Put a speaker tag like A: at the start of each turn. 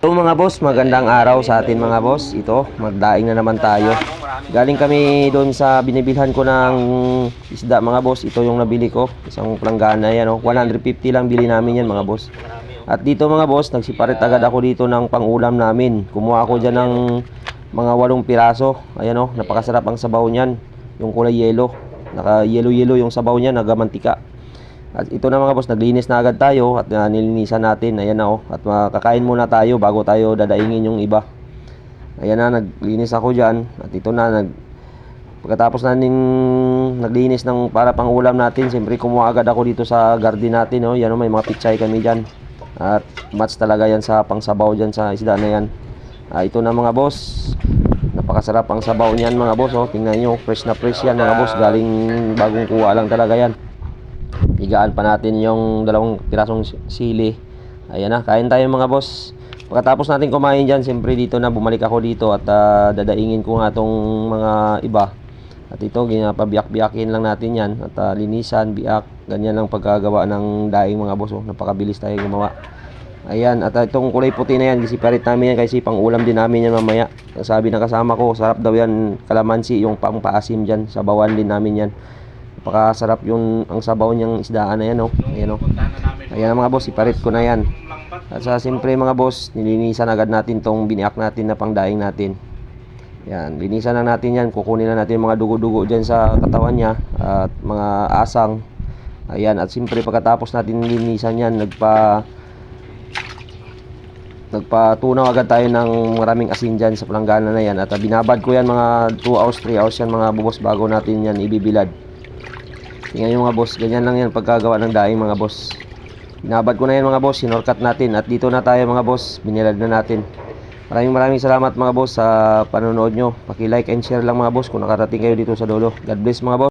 A: So mga boss, magandang araw sa atin mga boss. Ito, magdaing na naman tayo. Galing kami doon sa binibilhan ko ng isda mga boss. Ito yung nabili ko, isang planggana yan, oh. 150 lang bili namin yan mga boss. At dito mga boss, nagsiparit agad ako dito ng pangulam namin. Kumuha ako dyan ng mga 8 piraso. Ayan, oh, napakasarap ang sabaw niyan. Yung kulay yellow, naka yellow yung sabaw niya, nagamantika. At ito na mga boss, naglinis na agad tayo at nilinisan natin. Ayan na, oh. At makakain muna tayo bago tayo dadaingin yung iba. Ayan na, naglinis ako dyan. At ito na, pagkatapos natin naglinis ng para pang ulam natin, siyempre kumuha agad ako dito sa garden natin, oh. Yan, oh, may mga pichay kami dyan. At match talaga yan sa pangsabaw dyan sa isda na yan. Ito na mga boss, napakasarap ang sabaw niyan mga boss, oh. Tingnan nyo, fresh na fresh yan mga boss. Galing bagong kuha lang talaga yan. Higaan pa natin yung 2 pirasong sili. Ayan na, kain tayo mga boss. Pagkatapos natin kumain dyan, siyempre dito na bumalik ako dito at dadaingin ko nga tong mga iba. At ito, ginapabiyak-biyakin lang natin yan. At linisan, biyak, ganyan lang pagkagawa ng daing mga boss, oh. Napakabilis tayo gumawa. Ayan, at itong kulay puti na yan, isiparit namin yan kasi pang ulam din namin yan mamaya. Sabi ng kasama ko, sarap daw yan kalamansi, yung pang paasim dyan, sabawan din namin yan. Napakasarap yung ang sabaw niyang isdaan na yan, oh. Ayan, oh. Ayan mga boss, iparit ko na yan. At siyempre mga boss, nilinisan agad natin tong biniak natin na pangdaing natin. Yan, linisan na natin yan. Kukunin na natin mga dugo-dugo dyan sa katawan niya at mga asang. Ayan, at siyempre pagkatapos natin linisan yan, nagpatunaw agad tayo ng maraming asin dyan sa palanggana na yan. At binabad ko yan mga 2 hours, 3 hours yan mga boss bago natin yan ibibilad. Tingnan nyo mga boss, ganyan lang yan pagkagawa ng daing mga boss. Binabad ko na yan mga boss, sinorkat natin. At dito na tayo mga boss, binilad na natin. Maraming salamat mga boss sa panonood nyo. Paki-like and share lang mga boss kung nakarating kayo dito sa dulo. God bless mga boss.